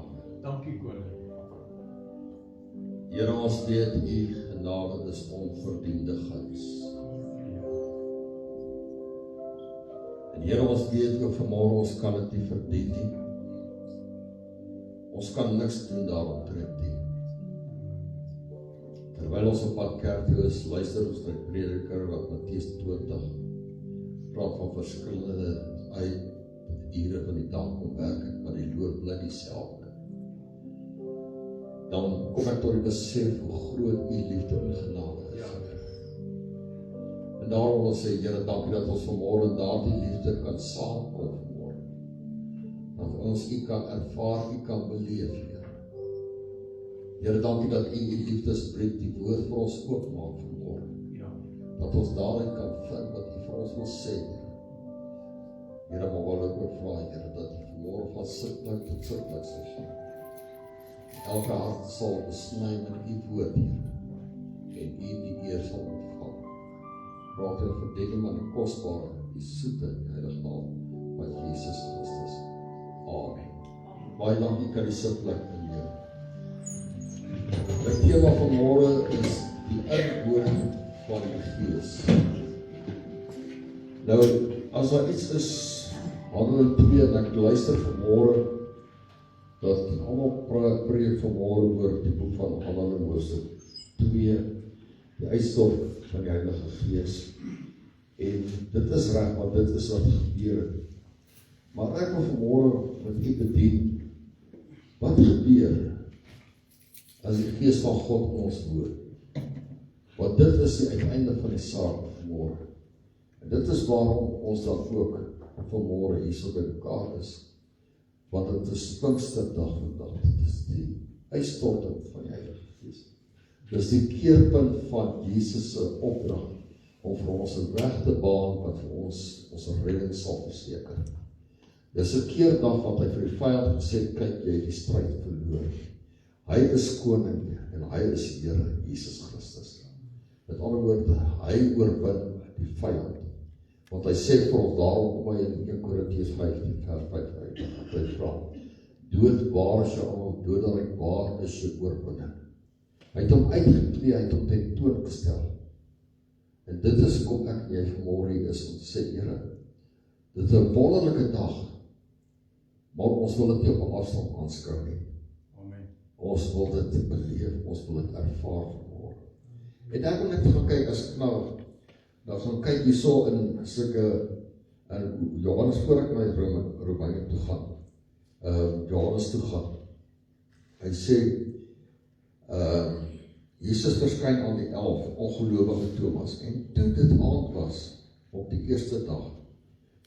genade. Dankie koning. Here, ons weet u genade is onverdiende guns. En Here, ons weet ook vanmôre ons kan dit nie verdien nie. Ons kan niks doen daaromtrent nie. Terwyl ons op pad kerk toe is, luister ons na die prediker wat Matteus 20 praat van verskillende ure van die dag kom werk, maar die loon bly dieselfde. Dan kom ek tot die besef hoe groot u liefde en genade is. En daarom wil ons sê, Here, dankie dat ons vanmôre daardie liefde kan saamkom vanmôre. Dat ons u kan ervaar, u kan beleef, Here. Here, dankie dat u liefdesbrief die woord vir ons oopmaak vanmôre. Dat ons daarin kan vind wat u vir ons wil sê, Here. Here, maar wil ek ook vra, Here, dat u vanmôre van sitplek tot sitplek sal gaan. Elke hart sal besny met u woord, Here. En u die eer sal ontvang. Praat en verdedig maar die kostbare, die soete, die heilige naam van Jesus Christus. Amen. Baie dankie, kan die sitplek inneem. Die thema van môre is die inwoning van die Gees. Nou, as daar iets is, Handelinge 2, en ek luister vanmôre, dat almal preek vanmôre oor die boek van Handelinge hoofstuk 2, die uitstort van die Heilige Gees. En dit is reg, want dit is wat gebeur het. Maar ek wil vanmôre met u bedien, wat gebeur as die Gees van God ons woon? Want dit is die uiteinde van die saak vanmôre. En dit is waarom ons dan ook vanmôre hier so by mekaar is. Want dit is Pinksterdag vandag. Dit is die uitstorting van die Heilige Gees. Dit is die keerpunt van Jesus se opdrag om vir ons 'n weg te baan wat vir ons redding sal verseker. Dis 'n keerdag wat hy vir die vyand gesê het, kyk, jy het die stryd verloor. Hy is koning en hy is Here Jesus Christus. Met ander woorde, hy oorwin die vyand. Want hy sê vir ons daarom, kom hy in 1 Korintiërs 15 vers 5, hy vra, dood waar is jou dodelik, waar is jou oorwinning? Hy het hom uitgeklee, hy het hom ten toon gestel. En dit is kom ek en jy vanmôre hier is om te sê, Here, dit is 'n wonderlike dag, maar ons wil dit nie op 'n afstand aanskou nie. Amen. Ons wil dit beleef, ons wil dit ervaar vanmôre. En ek wil net gaan kyk, as ek nou gaan kyk hierso in sulke, Johannes, voor ek na die Romeine toe gaan, Johannes toe gaan, hy sê, Jesus verskyn aan die 11 ongelowige Thomas, en toe dit aand was, op die eerste dag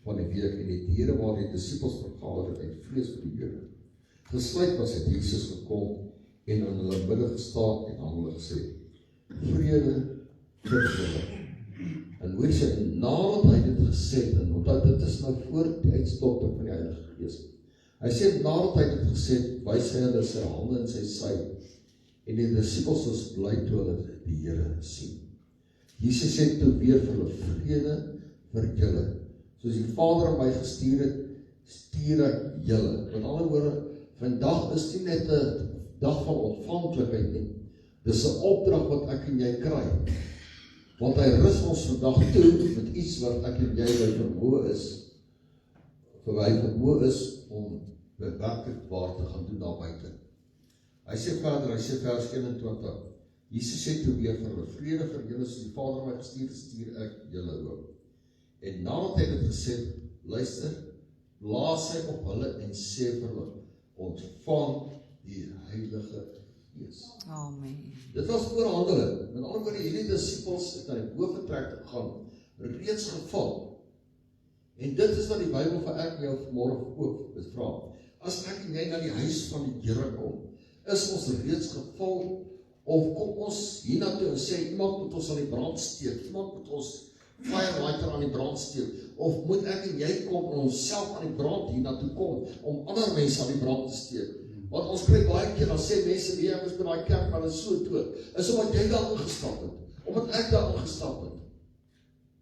van die week, en die diere waar die disippels vergader het uit vrees vir die Jode, gesluit was, het Jesus gekom, en in hulle midde gestaan, en aan hulle gesê, vrede vir julle. En hoe sê, nadat hy dit gesê het, en omdat dit is nou voor die uitstorting van die Heilige Gees, hy sê, nadat hy dit gesê het, wys hy hulle sy hande en sy sy, en die disippels was bly toe hulle die Here sien. Jesus sê toe weer vir hulle, vrede vir julle. Soos die Vader aan my gestuur het, stuur ek julle. Met ander woorde, vandag is nie net 'n dag van ontvanklikheid nie. Dis 'n opdrag wat ek en jy kry. Want hy rus ons vandag toe met iets wat ek en jy by vermoë is, om werklik waar te gaan doen daar buite. Hy sê verder, hy sê vers 21, Jesus sê toe weer vir hulle, vrede vir julle, soos die Vader my gestuur het, stuur ek julle ook. En nadat hy dit gesê, luister, blaas hy op hulle en sê vir hulle, ontvang die Heilige Gees. Amen. Dit was voorhandeling. Met ander woorde, hierdie disippels het na die boventrek gegaan, reeds geval. En dit is wat die Bybel vir ek en jou vanmôre ook bevra. As ek en jy na die huis van die Here kom, is ons reeds geval, of kom ons hiernatoe en sê, iemand moet ons aan die brand steek, iemand moet ons firelighter aan die brand steek, of moet ek en jy kom en ons self aan die brand hiernatoe kom, om ander mense aan die brand te steek? Want ons kry baie keer, dan sê mense, nee, ek is by daai kerk, maar dit is so dood, is omdat jy daar ingestap het, omdat ek daar ingestap het.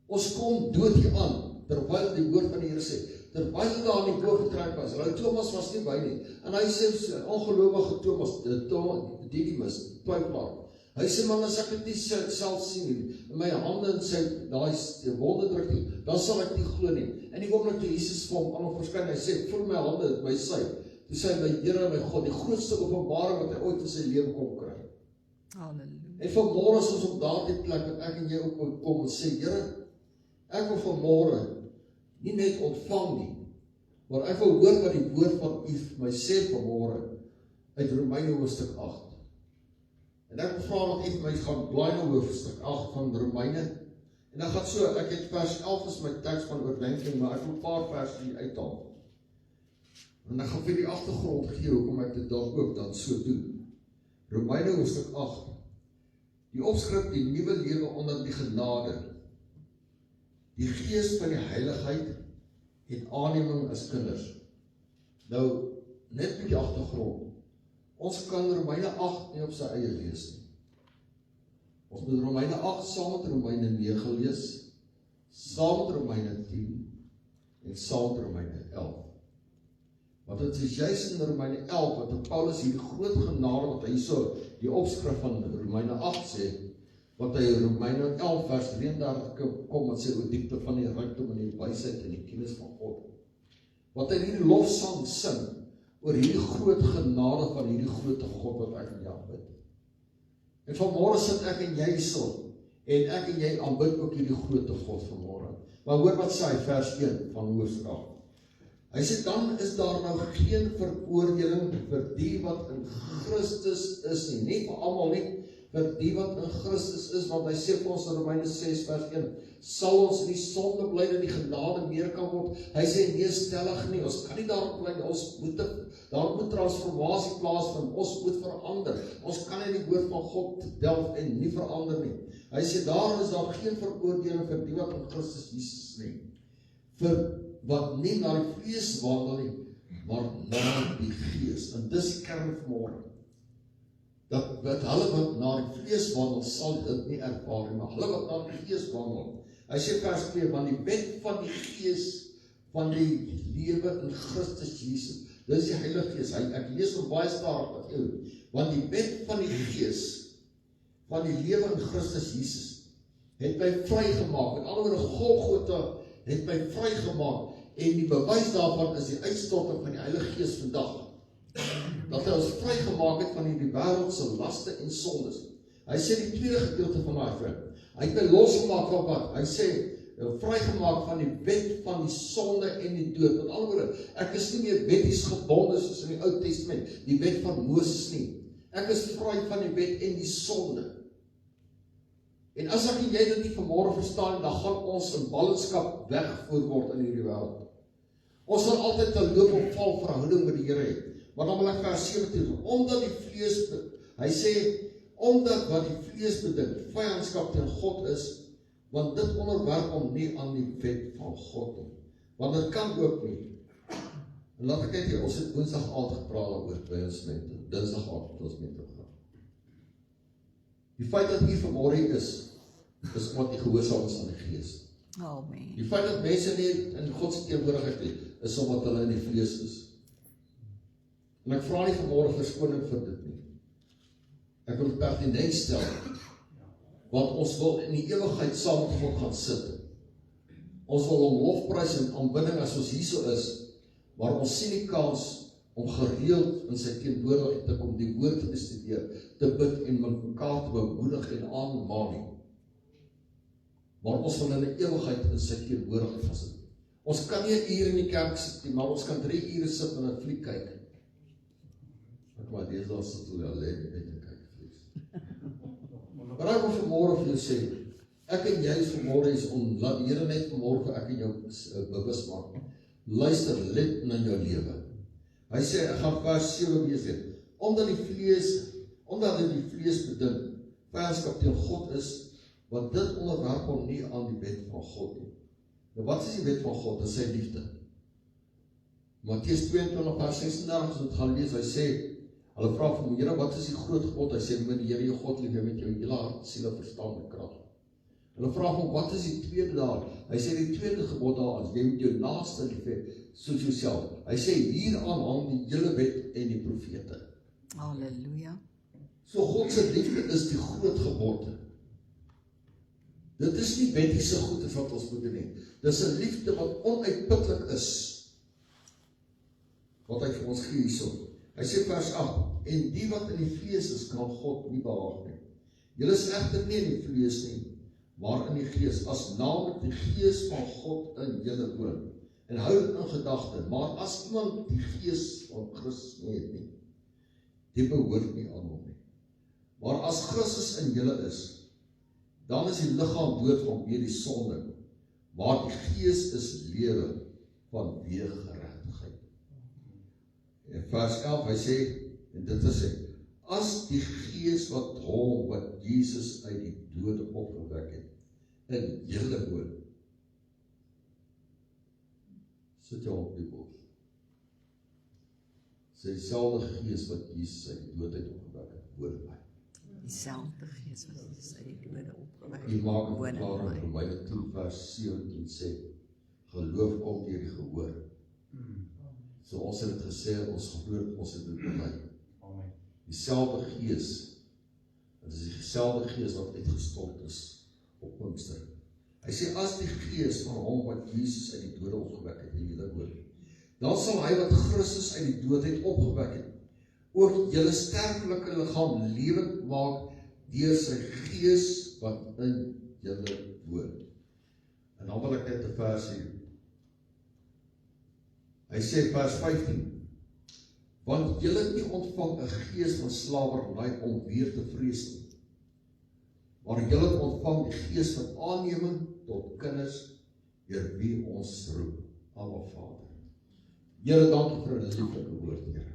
Ons kom dood hier aan, terwyl die woord van die Here sê, terwyl hy daar in die boot getrek was, Thomas was nie by nie, en hy sê, ongelowige Thomas, Didymus, twyfelaar, hy sê, man, as ek dit nie self sien nie, in my hande en sy, daai wonde druk nie, dan sal ek nie glo nie, en die oomblik toe Jesus vir hom aan verskyn, hy sê, voel my hande, my sy, toe sê hy, my Here en my God, die grootste openbaring wat hy ooit in sy lewe kon kry. Halleluja. En vanmôre is ons op daardie plek wat ek en jy ook moet kom en sê, Here, ek wil vanmôre nie net ontvang nie, maar ek wil hoor wat die woord van U vir my sê vanmôre uit Romeine hoofstuk 8. En ek wil vra dat U vir my gaan blaai na hoofstuk 8 van Romeine. En dan gaan so, ek het vers 11 is my teks van oordenking, maar ek wil 'n paar verse hier uithaal. En ek gaan vir die agtergrond gee hoekom ek dit dalk ook dan so doen. Romeine hoofstuk 8. Die opskrif, die nuwe lewe onder die genade. Die gees van die heiligheid en aanneming as kinders. Nou, net met die agtergrond. Ons kan Romeine 8 nie op sy eie lees nie. Ons moet Romeine 8 saam met Romeine 9 lees, saam met Romeine 10 en saam met Romeine 11. Want dit is juist in Romeine 11 wat Paulus hierdie groot genade wat hy so die opskrif van Romeine 8 sê, wat hy in Romeine 11 vers 33 kom wat sê oor diepte van die rykdom en die wysheid en die kennis van God. Wat hy hierdie lofsang sing oor hierdie groot genade van hierdie groot God wat ek en jy aanbid. En vanmôre sit ek en jy so, en ek en jy aanbid ook hierdie groot God vanmôre. Maar hoor wat sê hy vers 1 van hoofstuk 8. Hy sê, dan is daar nou geen veroordeling vir die wat in Christus is nie. Nie vir almal nie, vir die wat in Christus is, want hy sê vir ons in Romeine 6 vers 1, sal ons in die sonde bly dat die genade meer kan word. Hy sê, nee, stellig nie, ons kan nie daarop bly, daar moet transformasie plaasvind, ons moet verander, ons kan nie die woord van God delf en nie verander nie. Hy sê, daar is daar geen veroordeling vir die wat in Christus Jesus nie, vir wat nie na die vlees wandel nie, maar na die gees. En dis die kern vanmôre. Dat hulle wat na die vlees wandel, sal dit nie ervaar nie, maar hulle wat na die gees wandel. Hy sê vers 2, want die wet van die gees, van die lewe in Christus Jesus, dis die Heilige Gees. Ek lees op baie stadig wat jou, want die wet van die gees, van die lewe in Christus Jesus, het my vrygemaak. Met ander woorde, Golgotha het my vrygemaak, en die bewys daarvan is die uitstorting van die Heilige Gees vandag, dat hy ons vrygemaak het van die wêreldse laste en sondes. Hy sê die tweede gedeelte van daai vriend, hy het my losgemaak van wat? Hy sê, vrygemaak van die wet van die sonde en die dood. Met ander woorde, ek is nie meer wetties gebonde soos in die Ou Testament, die wet van Moses nie. Ek is vry van die wet en die sonde. En as ek en jy dit nie vanmôre verstaan, dan gaan ons in ballingskap weggevoer word in hierdie wêreld. Ons sal altyd 'n loop op val verhouding met die Here hê. Maar dan wil ek vers 17, omdat die vlees, hy sê, omdat wat die vlees bedink, vyandskap teen God is, want dit onderwerp hom nie aan die wet van God nie. Want dit kan ook nie. En laat ek kyk, ons het Woensdag aand gepraat oor by ons mente, Dinsdag aand het ons mente gegaan. Die feit dat hier vanmôre is omdat die gehoorsaam is aan die Gees. Amen. Die feit dat mense nie in God se teenwoordigheid het, is omdat hulle in die vlees is. En ek vra nie vanmôre verskoning vir dit nie. Ek wil dit pertinent stel, want ons wil in die ewigheid saam met God gaan sit. Ons wil hom lofprys en aanbidding as ons hierso is, maar ons sien die kans om gereeld in sy teenwoordigheid te kom, die woord te bestudeer, te bid en mekaar te bemoedig en aanmaan nie. Maar ons wil in die ewigheid in sy teenwoordigheid gaan sit. Ons kan nie 'n uur in die kerk sit nie, maar ons kan 3 ure sit en 'n fliek kyk. Ek maar deesdae sit hulle alleen net en kyk flieks. Maar ek wil vanmôre vir jou sê, ek en jy is vanmôre is om, laat die Here net vanmôre vir ek en jou bewus maak. Luister, let na jou lewe. Hy sê, ek gaan vers 7 lees, omdat dit die vlees bedink, vyandskap teen God is, want dit onderwerp hom nie aan die wet van God nie. Nou wat is die wet van God? Dit is sy liefde. Matteus 22 vers 36, as ons gaan lees, hy sê, hulle vra vir my, Here, wat is die groot gebod? Hy sê, moet die Here jou God lief hê met jou hele hart, siel en verstand en krag. Hulle vra hom, wat is die tweede daar? Hy sê die tweede gebod daar is, jy moet jou naaste lief hê soos jouself. Hy sê hieraan hang die hele wet en die profete. Halleluja. So God se liefde is die groot gebod. Dit is nie wettiese goedes wat ons moet doen nie. Dis 'n liefde wat onuitputlik is. Wat hy vir ons gee hierso. Hy sê vers 8, en die wat in die vlees is, kan God nie behaag nie. Julle is egter nie in die vlees nie, maar in die gees, as naamlik die gees van God in julle woon. En hou dit in gedagte, maar as iemand die gees van Christus nie het nie, die behoort nie aan hom nie. Maar as Christus in julle is, dan is die liggaam dood vanweë die sonde, maar die gees is lewe vanweë geregtigheid. En vers 11, hy sê, en dit is hy, as die gees wat Jesus uit die dode opgewek het, in julle woon. Sit jou op die bos. Sê dieselfde gees wat Jesus uit die dood opgewek het, woon in my. Dieselfde gees wat Jesus uit die dode opgewek Hier maak 'n woon in verklaring my. Romeine 10 vers 17 sê, geloof kom deur die gehoor. So ons het dit gesê, ons glo, ons het dit bely. Dieselfde gees, dit is dieselfde gees wat uitgestort is op Pinkster. Hy sê, as die gees van hom wat Jesus uit die dode opgewek het, in julle woon, dan sal hy wat Christus uit die dood het opgewek het, ook julle sterflike liggaam lewend maak deur sy gees wat in julle woon. En dan wil ek net 'n vers hier. Hy sê vers 15, want julle het nie ontvang 'n gees van slawerny om weer te vrees nie, maar julle het ontvang die gees van aanneming tot kinders, deur wie ons roep, Abba Vader. Here, dankie vir 'n lieflike woord, Here.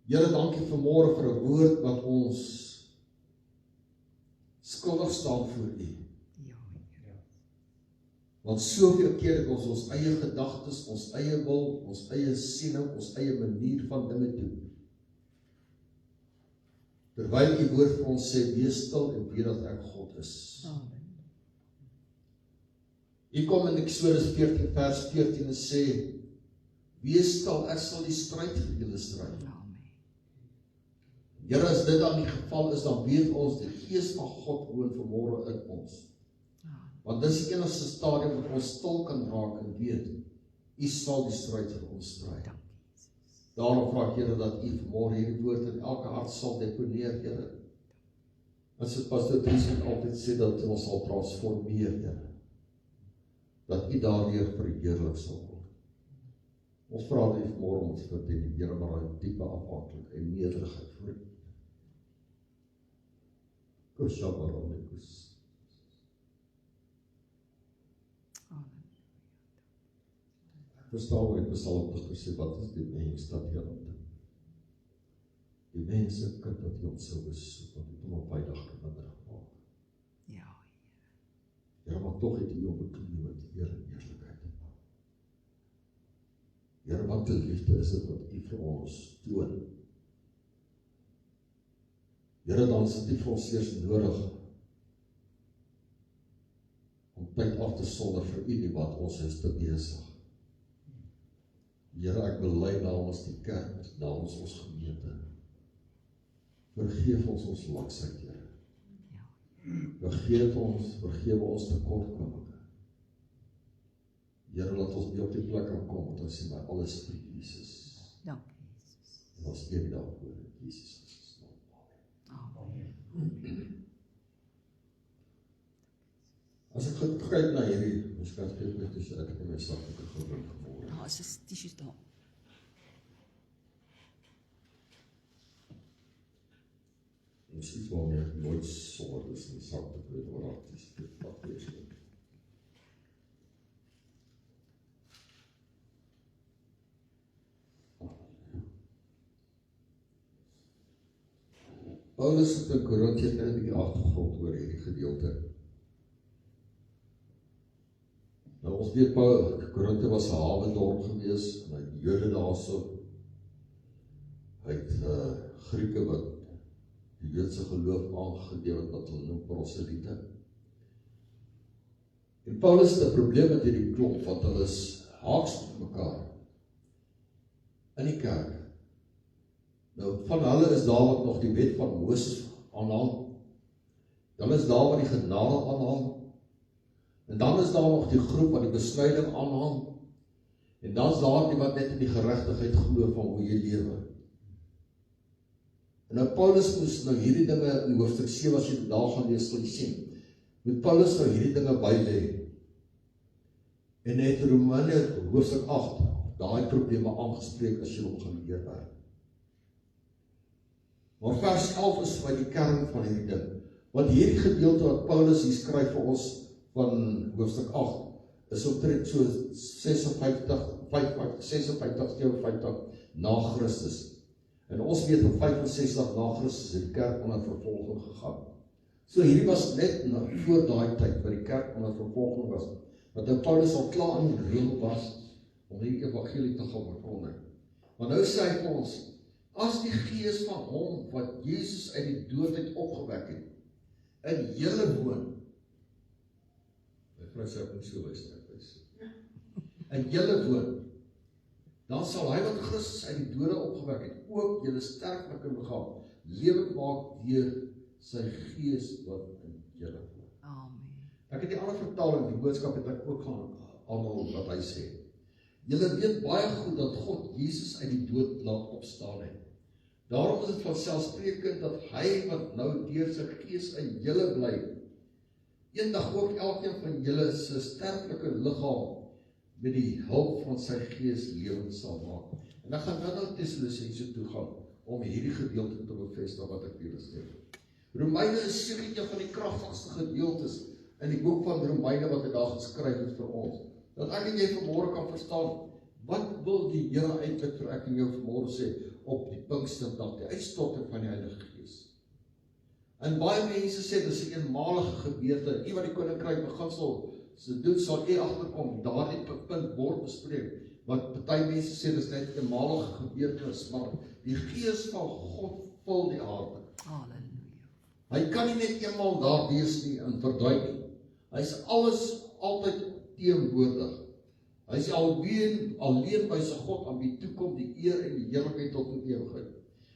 Here, dankie vanmôre vir 'n woord wat ons skuldig staan voor U. Ja, Here. Want soveel keer het ons eie gedagtes, ons eie wil, ons eie siening, ons eie manier van dinge doen. Terwyl die woord vir ons sê, wees stil en weet dat ek God is. Amen. U kom in Eksodus 14 vers 14 en sê, wees stil, ek sal die stryd vir julle stryd. Amen. Here, as dit dan die geval is, dan weet ons, die gees van God woon vanmôre in ons. Want dis die enigste stadium wat ons stil kan raak en weet, U sal die stryd vir ons stryd. Daarom vra ek, Here, dat U vanmôre hierdie woord in elke hart sal deponeer, Here. As dit Pastor Dries altyd sê, dat ons sal transformeer, Here. Dat U daardeur verheerlik sal word. Ons vra dit vanmôre om ons verdien, Here, maar uit diepe afhanklikheid en nederigheid voor U. Kushabaronikus. Amen. Verstaan hoe ek Psalmdigter sê, wat is die mens dat jy aan dink? Die mense kind dat jy ons sou besoek, want het hom op weinig gewinderig maak. Ja, Here, maar toch het U hom bekleed met eer en eerlikheid. Here, wat 'n liefde is dit wat U vir ons toon. Here, dan is dit vir ons eers nodig om tyd af te sonder vir U nie, wat ons is te besig. Here, ek bely namens die kerk, namens ons gemeente. Vergeef ons laksheid, Here. Vergewe ons tekortkominge. Here, laat ons nie op die plek kan kom, want ons sê maar alles vir Jesus. dankie Jesus. En ons eer daarvoor in Jesus Christus naam. Amen. As ek kyk na hierdie, ons kan kyk met tussen ek en my sakdoeke gebring vanmôre. Ja, as is tissues daar. Dis iets waarmee ek nooit sonder is in die sakdoek weet waar dit is. Wat wees nie. Paulus het in Korintië net 'n bietjie agtergrond oor hierdie gedeelte. Nou ons weet Korintië was 'n hawendorp gewees, en hy het Jode daarso, hy het Grieke wat die die Joodse geloof aangegeven wat hulle noem proseliete. En Paulus het 'n probleem met hierdie klomp, want hulle is haaks met mekaar in die kerk. Nou, van hulle is daar wat nog die wet van Moses aanhaal, dan is daar wat die genade aanhaal, en dan is daar nog die groep wat die besnyding aanhaal, en dan is daar die wat net in die geregtigheid glo van hoe jy lewe. En nou Paulus moes nou hierdie dinge in hoofstuk 7, as jy daar gaan lees, sal jy sien, moet Paulus nou hierdie dinge bylê, en hy het Romeine hoofstuk 8, daai probleme aangespreek as jy hom gaan leer werk. Maar vers 11 is vir die kern van hierdie ding, want hierdie gedeelte wat Paulus hier skryf vir ons van hoofstuk 8, is omtrent so 56 na Christus. En ons weet op 65 na Christus het die kerk onder vervolging gegaan. So hierdie was net voor daai tyd, waar die kerk onder vervolging was, wat Paulus al klaar in reël was, om die evangelie te gaan verkondig. Maar nou sê hy vir ons, as die gees van hom, wat Jesus uit die dood uit opgewek het, in julle woon, my vrou sê ek moet so luister, in julle woon, dan sal hy wat Christus uit die dode opgewek het, ook julle sterflike liggaam lewend maak deur sy gees wat in julle woon. Amen. Ek het die ander vertaling, die boodskap het ek ook gaan aanhaal wat hy sê. Julle weet baie goed dat God Jesus uit die dood laat opstaan het. Daarom is dit vanselfsprekend dat hy wat nou deur sy gees in julle bly, eendag ook elkeen van julle se sterflike liggaam met die hulp van sy gees lewend sal maak. En ek gaan nou Tessalonisense toe gaan, om hierdie gedeelte te bevestig wat ek julle sê. Romeine is seker een van die kragtigste gedeeltes in die boek van Romeine wat hy daar geskryf het vir ons. Dat ek en jy vanmôre kan verstaan, wat wil die Here eintlik vir ek en jou vanmôre sê, op die Pinksterdag, die uitstorting van die Heilige Gees. En baie mense sê, dit is 'n eenmalige gebeurte, nie wat die koninkryk beginsel se doen, sal agterkom, daardie punt word bespreek, want party mense sê, dit is net 'n eenmalige gebeurtenis, maar die Gees van God vul die aarde. Halleluja. Hy kan nie net eenmaal daar wees nie en verdwyn nie. Hy is alles altyd teenwoordig. Hy is alleen by sy God, aan wie toekom die eer en die heerlikheid tot in ewigheid.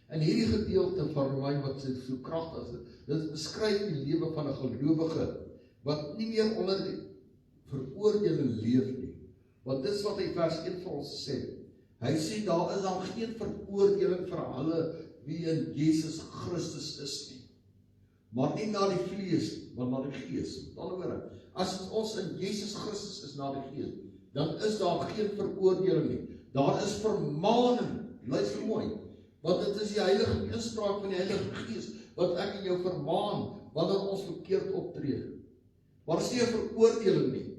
En hierdie gedeelte van Romeine wat so kragtig is, dit beskryf die lewe van 'n gelowige wat nie meer onder die veroordeling leef nie. Want dit is wat hy vers 1 vir ons sê. Hy sê daar is dan geen veroordeling vir hulle wie in Jesus Christus is nie. Maar nie na die vlees, maar na die gees. Met ander woorde, as ons in Jesus Christus is na die gees, dan is daar geen veroordeling nie. Daar is vermaning, luister mooi, want dit is die heilige inspraak van die Heilige Gees, wat ek en jou vermaan, wanneer ons verkeerd optree. Maar is nie 'n veroordeling nie.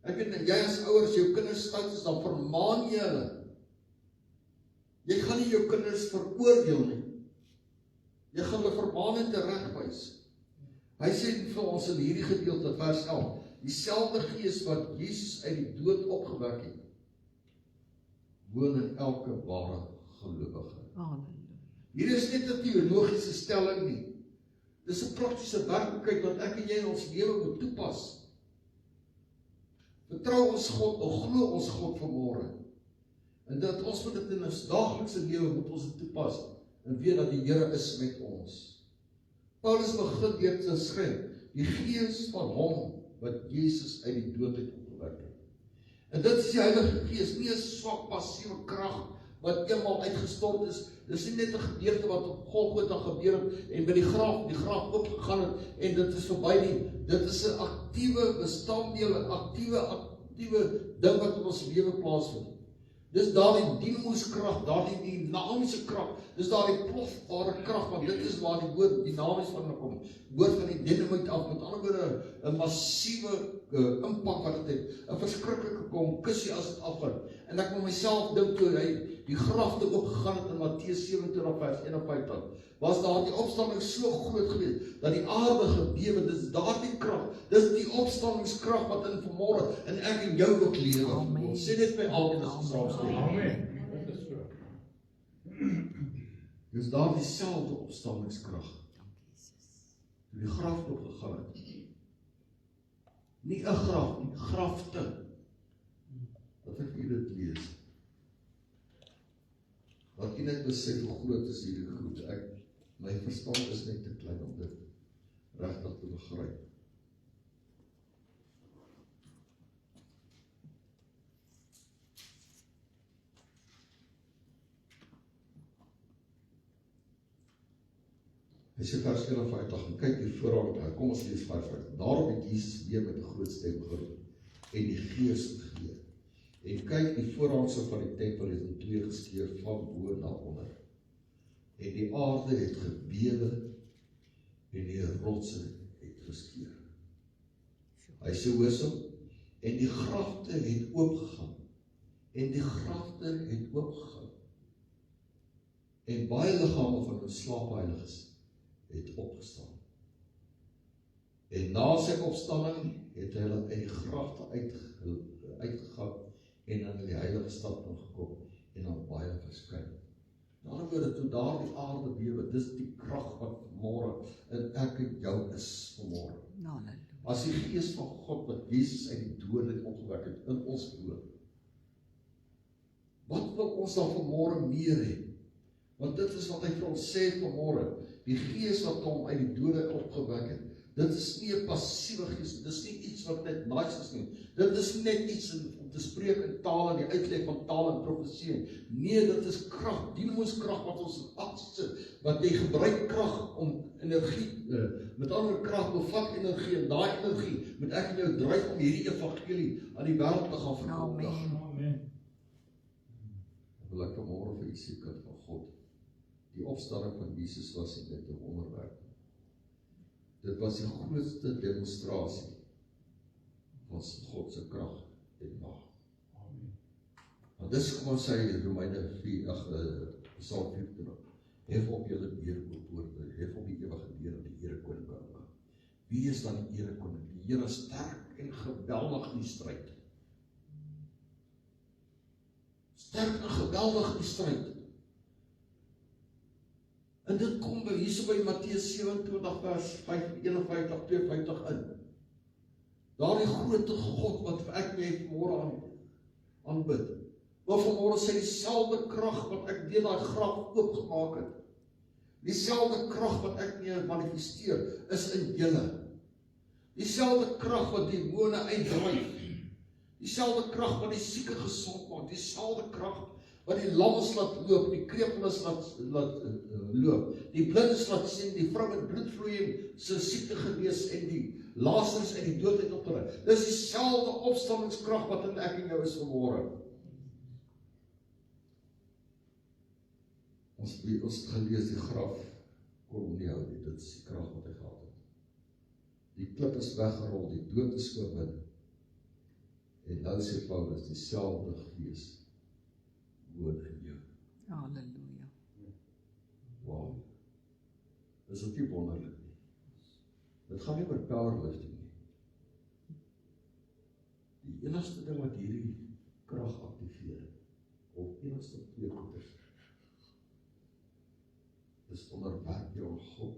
Ek weet, jy as ouers, jou kinders stout is, dan vermaan jy hulle. Jy gaan nie jou kinders veroordeel nie. Jy gaan hulle vermaan en teregwys. Hy sê vir ons in hierdie gedeelte, vers 11, dieselfde Gees wat Jesus uit die dood opgewek het, woon in elke ware gelowige. Halleluja. Hier is net 'n teologiese stelling nie. Dis 'n praktiese werklikheid wat ek en jy in ons lewe moet toepas. Vertrou ons God, glo ons God vanmôre. En dat ons met dit in ons daaglikse lewe moet ons dit toepas en weet dat die Here is met ons. Paulus begin deur te skryf, die Gees van hom wat Jesus uit die dood uit opgewek het. En dit is die Heilige Gees, nie 'n swak passiewe krag wat eenmaal uitgestort is. Dis nie net 'n gebeurte wat op Golgotha gebeur het en by die graf oopgegaan het en dit is verby nie. Dit is 'n aktiewe bestanddeel, 'n aktiewe ding wat in ons lewe plaasvind. Dis daardie dinamoeskrag, daardie dinamiese krag, dis daardie plofbare krag, want dit is waar die woord dinamies van kom. Woord van die dynamiet af, met ander woorde 'n massiewe impak wat dit het, 'n verskriklike konkussie as dit afgaan. En ek moet myself dink toe hy die graf toe opgegaan het in Matteus 27 vers 51, was daar die opstanding so groot geweest dat die aarde gebewe. Dis daardie krag, dis die opstandingskrag wat in vanmôre en ek en jou ook lewe. Ons sê dit by almal as ons saamstem. Amen. Dit is so. Dis daar dieselfde opstandingskrag, Dankie, Jesus. toe die graf toe gegaan het. Nie 'n graf, nie, grafte. Wat ek hier dit lees. Wat jy net besef hoe groot is hierdie goed. My verstand is net te klein om dit regtig te begryp. Hy sê vers 51, en kyk hier vooraan, kom ons lees vers 50. Daarom het Jesus weer met 'n groot stem geroep en die Gees gegee. En kyk, die voorhangse van die tempel het in twee geskeur van bo na onder. En die aarde het gebewe en die rotse het geskeur. Hy sê hoosom, en die grafte het oopgegaan. En die grafte het oopgegaan. En baie liggame van ons slaapheiliges het opgestaan. En na sy opstanding het hulle uit die grafte uitgegaan en in die heilige stad ingekom en aan baie verskyn. In ander woorde, toe daar die aarde bewe, dis die krag wat vanmôre in ek en jou is vanmôre. Halleluja. As die Gees van God wat Jesus uit die dood het opgewek het in ons woon. Wat wil ons dan vanmôre meer hê? Want dit is wat hy vir ons sê vanmôre. Die Gees wat hom uit die dode opgewek het. Dit is nie 'n passiewe gees, dit is nie iets wat net nice is nie. Dit is net iets om te spreek in tale, die uitleg van tale en profesie. Nee, dit is krag, dynamiskrag wat ons in aks sit, wat jy gebruik krag om energie, met ander krag bevat energie, en daai energie moet ek en jou dryf om hierdie evangelie aan die wêreld te gaan verkondig. Amen. Wil ek vanmôre vir u sê, kind van God, die opstanding van Jesus was nie net 'n wonderwerk. Dit was die grootste demonstrasie van God se krag en mag. Want dis kom ons sê Romeine 4, Psalm 4, hef op julle deur o poorte, hef op die ewige deur op die erekoninge. Wie is dan die erekoning? Die Here sterk en geweldig in die stryd. Sterk en geweldig in die stryd. En dit kom by hierso by Matteus 27 vers 51, 52 in. Daardie grote God wat ek net môre aanbid. Maar vanmôre sê dieselfde krag wat ek deur daai graf oopgemaak het. Dieselfde krag wat ek mee manifesteer is in julle. Dieselfde krag wat demone uitdryf. Dieselfde krag wat die sieke gesond maak. Dieselfde krag wat die lammes laat loop, die krepeles laat loop, die blindes laat sien, die vrou met bloedvloeiing se siekte genees en die Lazarus uit die dood uit opgewek. Dis dieselfde opstandingskrag wat in ek en jou is vanmôre. Ons het gelees die graf kon hom nie hou nie, dit is die krag wat hy gehad het. Die klip is weggerol, die dood is oorwin. En nou sê Paulus, dieselfde Gees woon in jou. Halleluja. Wow. Is dit nie wonderlik nie? Dit gaan nie oor powerlifting nie. Die enigste ding wat hierdie krag aktiveer, of enigste twee goeders, is onderwerp jou aan God.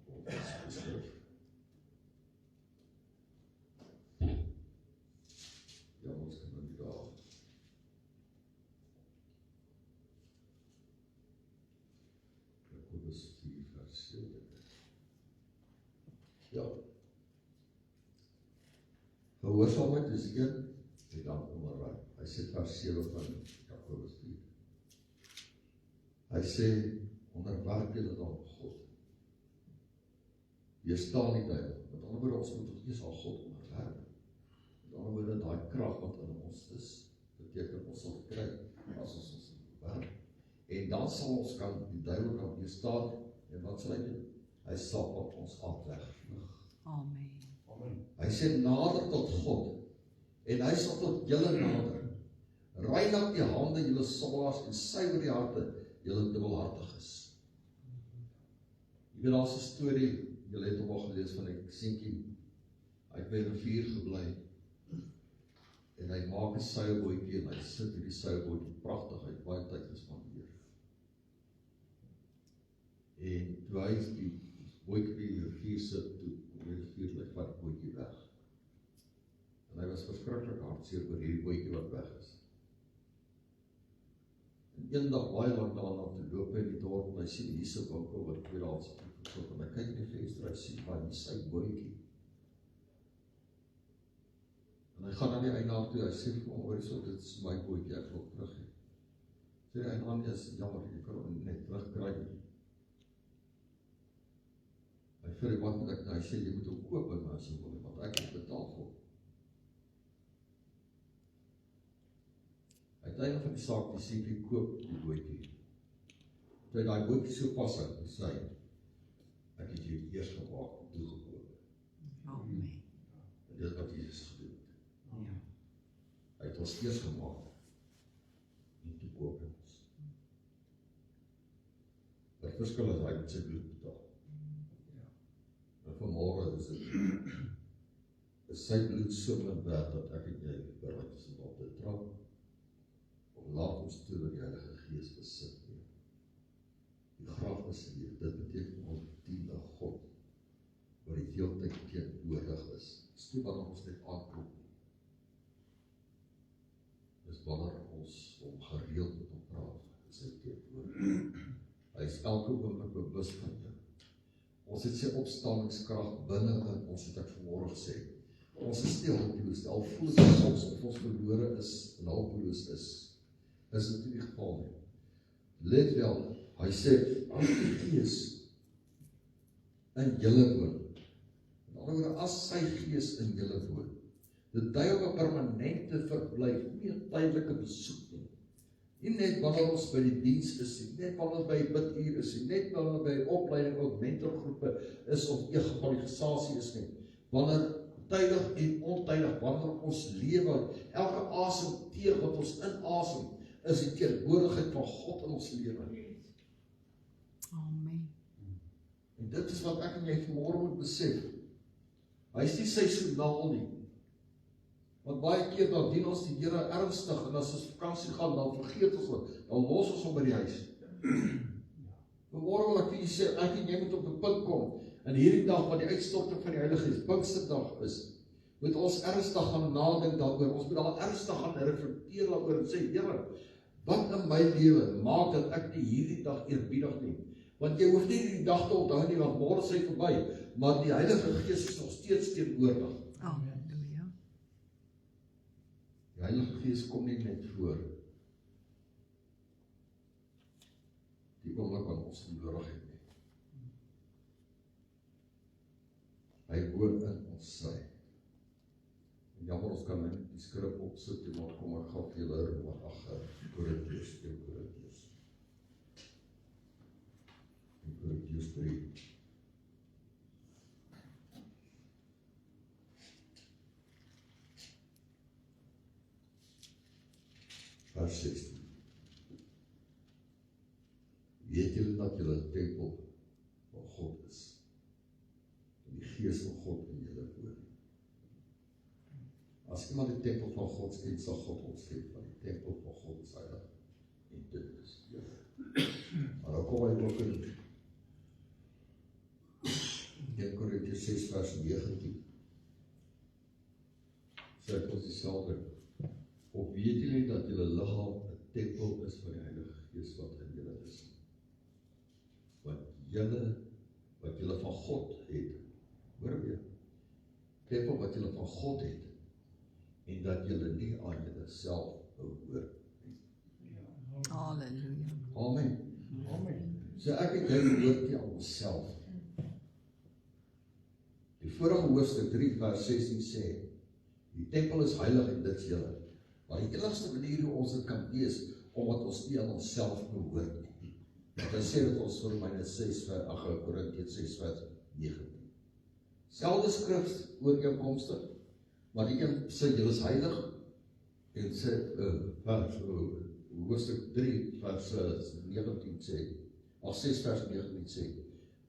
Wat is geskryf? Ja, ons kan nie daar. Jakobus 4 vers 7. Ja. Gehoorsaamheid is een, en dan onderwerp. Hy sê vers 7 van Jakobus 4. Hy sê, onderwerp julle dan God. Jy staan nie duivel. Met ander woorde, ons moet ons eers aan God onderwerp. Met ander woorde, daai krag wat in ons is, beteken ons sal kry, as ons werk. En dan sal ons kan, die duivel kan weerstaan, en wat sal hy doen? Hy sal op ons af wegvlug. Amen. Hy sê, nader tot God, en hy sal tot julle nader. Reinig die hande, julle sondaars, en suiwer die harte, julle dubbelhartiges. Jy weet, daar is 'n storie, julle het hom al gelees van 'n seentjie, hy het by 'n rivier gebly, en hy maak 'n seilbootjie, en hy sit hierdie seilbootjie, pragtigheid, baie tyd gespandeer. En toe hy die bootjie by die rivier sit, toe kom die rivier lê van die bootjie weg. En hy was verskriklik hartseer oor hierdie bootjie wat weg is. En eendag baie lang daarna toe loop hy in die dorp en hy sien hier se winkel wat tweedehands verkoop en hy kyk in die venster, hy sien maar hier sy bootjie. En hy gaan na die eienaar toe, hy sê vir hom, hoor so, dit is my bootjie, ek wil terug hê. Sê die eienaar, is jammer, jy kan hom net terugkry nie. Hy vir wat moet ek nou, hy sê, jy moet hom koop, maar as jy wil, want ek het betaal vir hom. Uiteindelik van die saak, die sê, die koop die bootjie. Toe hy die bootjie so pas uit, die sê, ek het jy eers gemaakt en toegekoop. Amen. En dit wat Jesus gedoen het. Ja. Hy het ons eers gemaakt en toekoop ons. Het verskil is, hy met sy bloed betaal. En vanmorgen is sy bloed so min werd, dat ek en jy bereid is om op te trap, om laat ons toe dat die Heilige Gees besit neem. Die grafnis leer, dit beteken ons dien aan God, waar die heeltyd teenwoordig is. Dis nie wanneer ons net aanklop nie. Dis wanneer ons om gereeld met hom praat, is hy teenwoordig. Hy is elke oomblik bewus van jou. Ons het sy opstandingskrag binne in ons, het ek vanmorgen gesê. Ons is nie hulpeloos, al voel het soms of ons verlore is en hulpeloos is dit nie die geval nie. Let wel, hy sê, as die Gees in julle woon, met ander woorde, as sy Gees in julle woon, dit dui op 'n permanente verblyf, nie 'n tydelike besoek nie. Nie net wanneer ons by die diens is, nie net wanneer ons by die biduur is, nie net wanneer ons by die opleiding of mentorgroepe is, of evangelisasie is nie. Wanneer tydig en ontydig, wanneer ons lewe, elke asemteug wat ons inasem, is die teenwoordigheid van God in ons lewe. Amen. En dit is wat ek en jy vanmorgen moet besef. Hy is nie seisoenaal nie. Want baie keer dan dien ons die Here ernstig, en as ons vakansie gaan, dan vergeet ons wat, dan los ons hom by die huis. Vanmorgen wil ek vir jy sê, ek en jy moet op die punt kom, en hierdie dag wat die uitstorting van die Heilige Gees, Pinksterdag is, moet ons ernstig gaan nadink daaroor, ons moet daar ernstig gaan reflekteer daaroor en sê, Here, wat in my lewe maak dat ek nie hierdie dag eerbiedig nie? Want jy hoef nie die dag te onthou nie, want môre is hy verby, maar die Heilige Gees is nog steeds teenwoordig. Halleluja. Die Heilige Gees kom nie net voor die oomblik wat ons nodig het nie. Hy woon in ons sy. En jammer, ons kan net die skrif opsit, maar kom ek gaan vir julle wat Korintiërs 3. Vers 16. Weet julle dat julle 'n tempel van God is, en die Gees van God in julle woon. As iemand die tempel van God skep, sal God ons skep, want die tempel van God is heilig, en dit is julle. Maar dan kom hy ook in 1 Korintiërs 6 vers 19. Sê ons dieselfde. Of weet julle dat julle liggaam 'n tempel is van die Heilige Gees wat in julle is? Wat julle van God het. Hoor weer. Tempel wat julle van God het, en dat julle nie aan julle self behoort nie. Halleluja. Amen. So ek en jy behoort nie aan onsself. Die vorige hoofstuk 3 vers 16 sê, die tempel is heilig en dit is julle. Maar die enigste manier hoe ons dit kan wees, omdat ons nie aan onsself behoort nie. Want hy sê dat ons Romeine 6 vers Korintiërs 6 vers 19. Selfde skrif ooreenkomstig, maar die een sê julle is heilig, en sê hoofstuk 3 vers 19 sê, 6 vers 19 sê,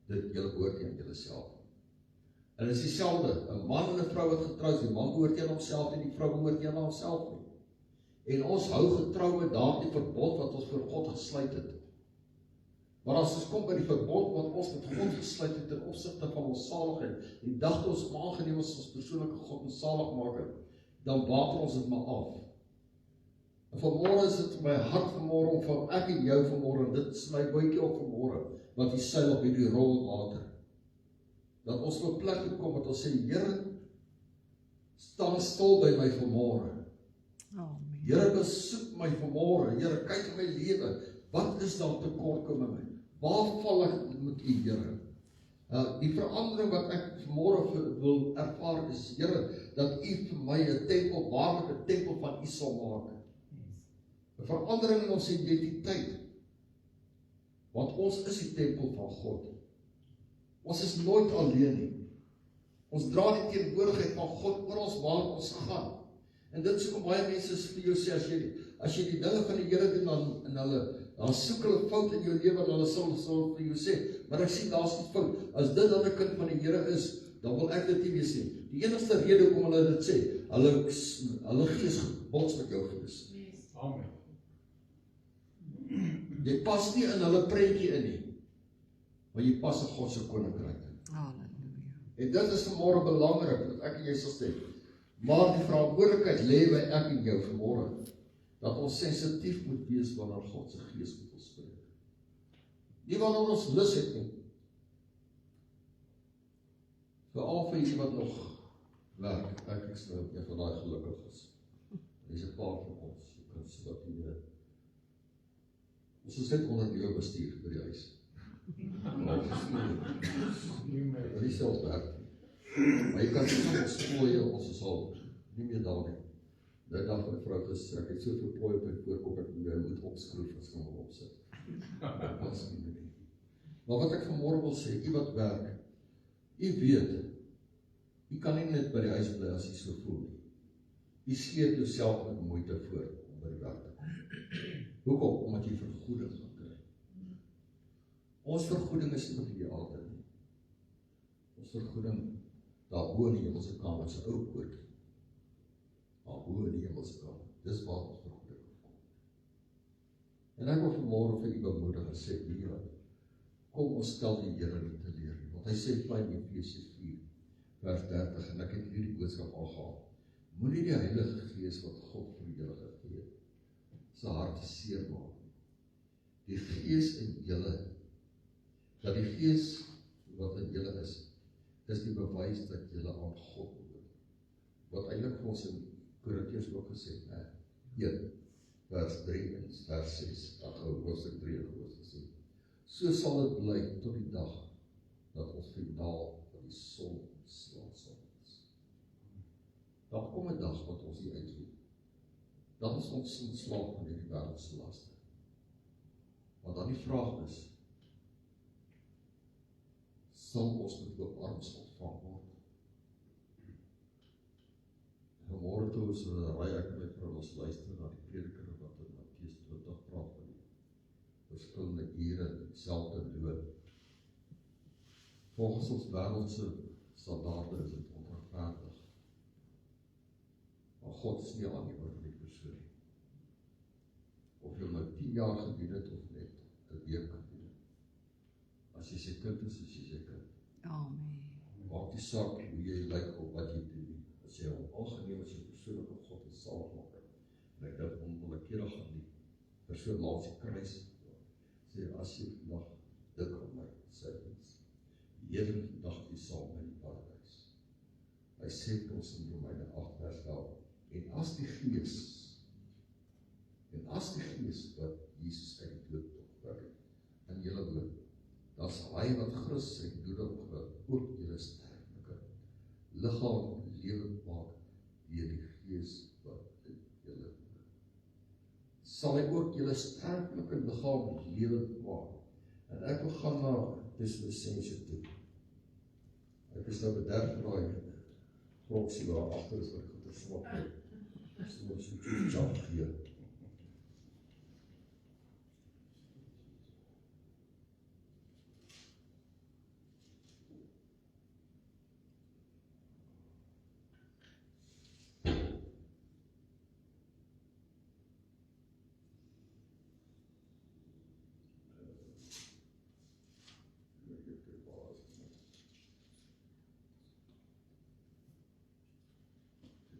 dit julle behoort nie aan julle self. En dit is dieselfde, 'n man en 'n vrou wat getrou is, die man behoort nie aan homself en die vrou behoort nie aan homself nie. En ons hou getrou met daardie verbond wat ons vir God gesluit het. Maar as ons kom by die verbond wat ons met God gesluit het ten opsigte van ons saligheid, die dag toe ons hom aangeneem as ons persoonlike God en saligmaker, dan water ons dit maar af. En vanmôre is dit my hart vanmôre om van ek en jou vanmôre, en dit is my bootjie op vanmôre, wat die seil op hierdie rol water. Dat ons op 'n plek toe kom wat ons sê, Here, staan stil by my vanmôre. Amen. Here, besoek my vanmôre. Here, kyk in my lewe. Wat is daar tekortkominge? Waar val ek met U, Here? Die verandering wat ek vanmôre wil ervaar is, Here, dat U vir my 'n tempel, waarlik 'n tempel van U sal maak. 'n Verandering in ons identiteit. Want ons is die tempel van God. Ons is nooit alleen nie. Ons dra die teenwoordigheid van God oral waar ons gaan. En dit is hoekom baie mense vir jou sê, as jy die dinge van die Here doen, dan soek hulle fout in jou lewe, en hulle sal vir jou sê, maar ek sien daar's nie fout. As dit dan 'n kind van die Here is, dan wil ek dit nie meer sien. Die enigste rede hoekom hulle dit sê, hulle gees bots met jou gees. Amen. Jy pas nie in hulle prentjie in nie, maar jy pas in God se koninkryk in. Halleluja. En dit is vanmôre belangrik, dat ek en jy sal sê, maar die verantwoordelikheid lê by ek en jou vanmôre, dat ons sensitief moet wees wanneer God se gees met ons spreek. Nie wanneer ons lus het nie. Veral vir jy wat nog werk, ek is nou een van daai gelukkiges. Er is 'n paar van ons, jy kan sê wat jy weet. Ons is net onder die bestuur by die huis. Dit is selfs werk. Maar jy kan sê, ons plooie, ons is al nie meer daar nie. Die dag my vrou gesê, ek het soveel plooie op my voorkop, ek moet opskroef as ek hom opsit. Dat is nie meer. Maar wat ek vanmôre wil sê, jy wat werk, jy weet, jy kan nie net by die huis bly as jy so voel nie. Jy sleep jouself met moeite voor om by die werk te kom. Hoekom? Omdat jy vergoeding gaan kry. Ons vergoeding is nie vir die altyd nie. Ons vergoeding daarbo in die hemelse kamer is 'n ou poortjie. Daarbo in die hemelse kamer. Dis waar ons vergoeding kom. En ek wil vanmôre vir u bemoedig en sê, Here, kom ons stel die Here nie te leer nie. Want hy sê vir my in Efesiërs 4 vers 30, en ek het hierdie boodskap al gehad. Moenie die Heilige Gees wat God vir julle gegee het, sy hart seermaak. Die Gees in julle, dat die Gees wat in julle is die bewys dat julle aan God behoort. Wat eintlik vir ons in Korintiërs ook gesê, 1 vers 3 en vers 6, hoofstuk 3 en hoofstuk 6. So sal dit bly tot die dag dat ons finaal van die son ontslaan sal wees. Daar kom 'n dag wat ons hier uitloop. Dat ons ontslaan van hierdie wêreldse laste. Maar dan die vraag is, sal ons met oop arms ontvang word? Vanmôre toe ons raai ek met vir ons luister na die prediker wat in Matteus 20 praat van die verskillende ure, dieselfde loon. Volgens ons wêreldse standaarde is dit onregverdig. Maar God is nie aan die oor van die persoon nie. Of jy nou 10 jaar gedien het of net 'n week gedien het. As jy sy kind is jy sy kind. Amen. Maak die saak hoe jy lyk of wat jy doen. As jy hom aangeneem as jou persoonlike God en saligmaker. En ek dink onwillekeurig aan die persoon langs die kruis. Sê as jy vandag dink aan my, sê iets. Die Here vandag is saam in die paradys. Hy sê vir ons in Romeine 8 vers 11. En as die Gees wat Jesus uit die dood opwek in julle woon, dan sal hy wat Christus sy dood opgewek ook julle sterflike liggaam lewend maak deur die Gees wat in julle woon. Sal hy ook julle sterflike liggaam lewend maak. En ek wil gaan na Tessalonisense toe. Ek is nou bederf raai proksie waar agter is wat ek goed verswak het. So moet so tjie gee.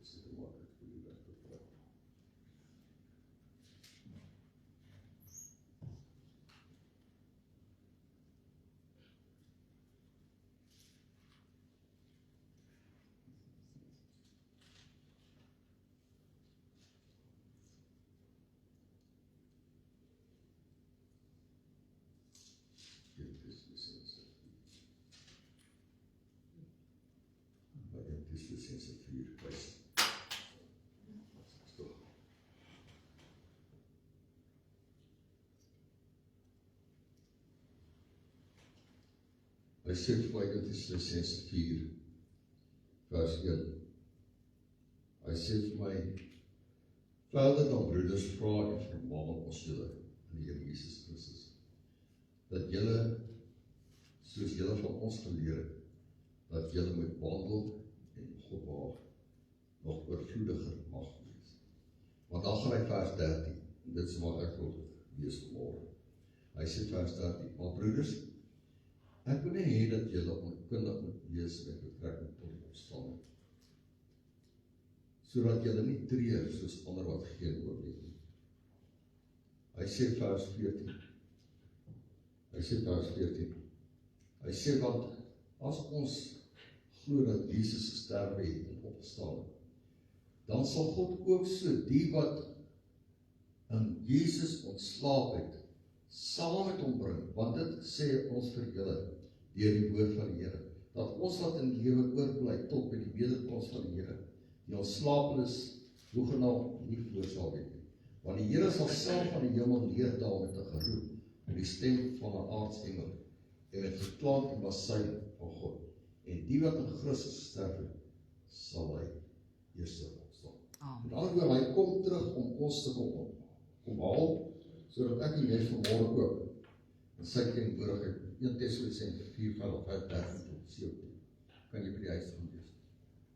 is nie te maklik vir die weg te vry. Dit is Lisense 4. Maar dit is Lisense 4, wys. Stil. Hy sê vir my, dit is Lisense 4, vers 1. Hy sê vir my, verder dan broeders, vra en vermaan ons julle in die Here Jesus Christus, dat julle, soos julle van ons geleer het, dat julle moet wandel en God behaag, nog oorvloediger mag wees. Want dan gaan hy vers 13, en dit is wat ek wil wees vanmorgen. Hy sê vers 13, maar broeders, ek wil nie hê dat julle onkundig moet wees met betrekking tot die opstanding, sodat julle nie treur soos ander wat geen hoop het nie. Hy sê vers 14, hy sê vers 14, hy sê want as ons glo dat Jesus gesterwe het en opgestaan het, dan sal God ook so die wat in Jesus ontslaap het, saam met hom bring, want dit sê ons vir julle, deur die woord van die Here, dat ons wat in die lewe oorbly tot by die wederkoms van die Here, die ontslaapenis hoegenaamd nie voor sal wees nie. Want die Here sal self van die hemel neerdal met 'n geroep, met die stem van 'n aartsengel, en met geklank en bazuin van God. En die wat in Christus gesterf het, sal hy eers opstaan. Met ander woorde, hy kom terug om ons te kom haal, sodat ek en jy vanmôre ook in sy teenwoordigheid 1 Tessalonisense 4:5-13 kan jy by die huis gaan lees.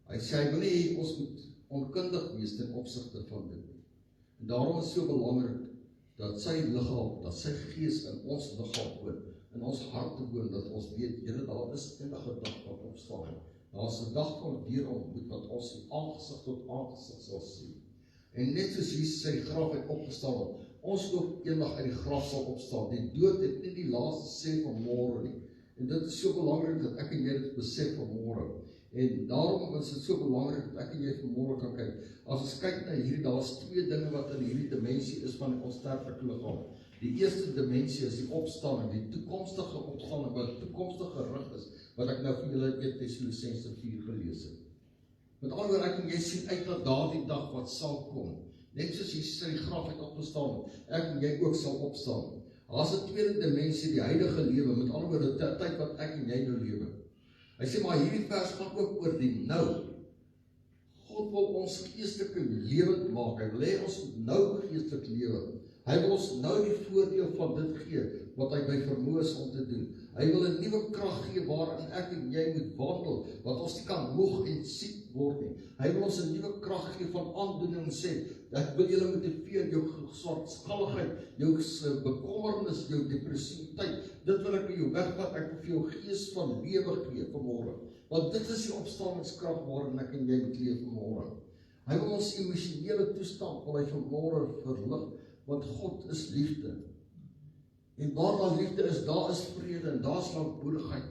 Hy sê hy wil nie ons moet onkundig wees ten opsigte van dit. En daarom is so belangrik dat sy liggaam, dat sy gees in ons liggaam woon, in ons harte woon, dat ons weet, Here, daar is enige dag wat opstaan. Daar is 'n dag van weer ontmoet wat ons in aangesig tot aangesig sal sien. En net soos Jesus sy graf het opgestaan het, ons ook eendag uit die graf sal opstaan. Die dood het nie die laaste sê van môre nie. En dit is so belangrik dat ek en jy dit besef van môre. En daarom is dit so belangrik dat ek en jy vanmôre kan kyk. As ons kyk na hierdie, daar is 2 dinge wat in hierdie dimensie is van ons sterflike liggaam. Die eerste dimensie is die opstanding, die toekomstige opstanding, wat toekomstige rig is, wat ek nou vir julle 1 Tessalonisense 4 gelees het. Met ander woorde, ek en jy sien uit na daardie dag wat sal kom. Net soos Jesus in die graf het opgestaan, ek en jy ook sal opstaan. Daar's 'n tweede dimensie, die huidige lewe, met ander woorde, die tyd wat ek en jy nou lewe. Hy sê, maar hierdie vers gaan ook oor die nou. God wil ons geestelike lewend maak. Hy wil hê ons nou geestelik lewe. Hy wil ons nou die voordeel van dit gee, wat hy by vermoë is om te doen. Hy wil 'n nuwe krag gee waarin ek en jy moet wandel, wat ons nie kan moeg en siek word nie. Hy wil ons 'n nuwe krag gee van aandoening en sê, ek wil julle motiveer, jou swartskalligheid, jou bekommernis, jou depressiwiteit, dit wil ek by jou wegvat, ek wil vir jou gees van lewe gee vanmôre. Want dit is die opstandingskrag waarin ek en jy moet leef vanmôre. Hy wil ons emosionele toestand, wil hy vanmôre verlig, want God is liefde. En waar daar liefde is, daar is vrede en daar is lankmoedigheid.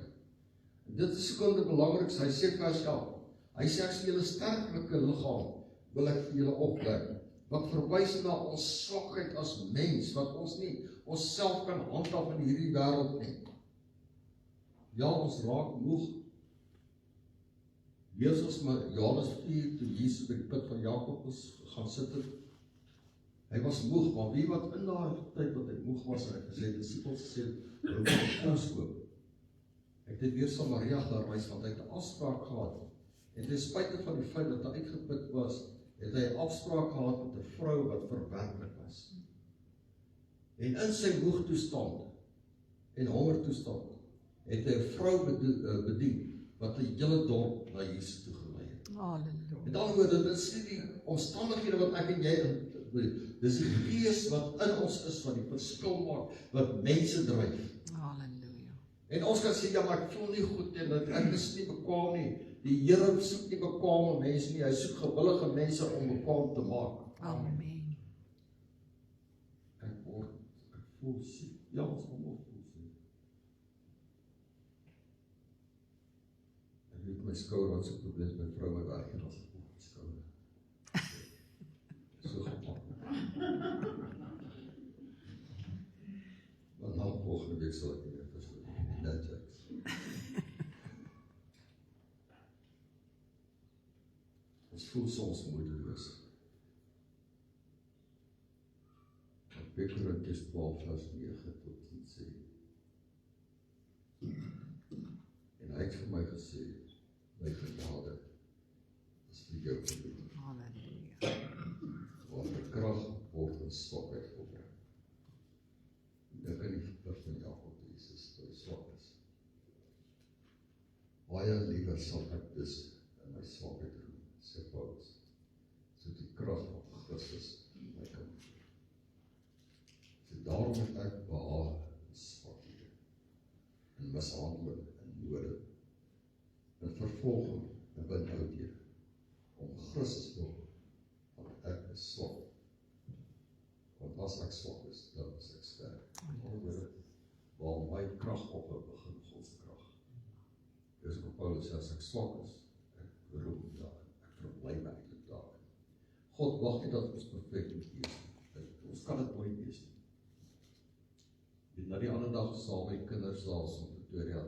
En dit is sekonde belangrik, hy sê vers 11, hy sê as julle sterflike liggaam wil ek vir julle opwek, wat verwys na ons swakheid as mens, wat ons nie onsself kan handhaaf in hierdie wêreld nie. Ja, ons raak moeg. Lees ons maar Johannes 4, toe Jesus by die put van Jakob gaan sit het. Hy was moeg, maar wie wat in daardie tyd wat hy moeg was, en hy het sy disippels gesê, hulle moet kos koop. Hy het weer Samaria gereis, want hy het 'n afspraak gehad. En ten spyte van die feit dat hy uitgeput was, het hy 'n afspraak gehad met 'n vrou wat verwerklik was. En in sy moegtoestand en hongertoestand het hy 'n vrou bedien wat die hele dorp na Jesus toe gelei het. Halleluja. Met ander woorde, dit is nie die omstandighede wat ek en jy dis die gees wat in ons is, wat die verskil maak, wat mense dryf. Halleluja. En ons kan sê, ja, maar ek voel nie goed en ek is nie bekwaam nie. Die Here soek nie bekwame mense nie, hy soek gewillige mense om bekwaam te maak. Amen. Ek voel siek. Ja, ons almal voel siek. Ek weet my skouer wat so probleem met my vrou my werk en as ek op my skouer. So gemaak. Maar na volgende week sal ek weer versloot. Net jyks. Ons voel soms moedeloos. 2 Korintiërs 12 vers 9 tot 10 sê. En hy het vir my gesê, my genade is vir jou genoeg. Halleluja. Want my krag word in swakheid volbring. Ek kan nie verplig van Jakob Jesus toe hy swak is. Baie liewer sal ek dus in my swakheid roem, sê Paulus, so die krag van Christus my kan voer. Daarom het ek behaag in swakhede, in mishandeling, in node, in vervolging, in benoudhede, om Christus wil, want ek is swak. Want as ek swak is, dan is ek sterk. Waar my krag op begin, Godse krag. Dus op Paulus sê, as ek swak is, ek roem daarin, ek verbly my eintlik daarin. God wag nie dat ons perfek moet wees. Ons kan dit nooit wees nie. Na die ander dag saam met kinders daar in Pretoria,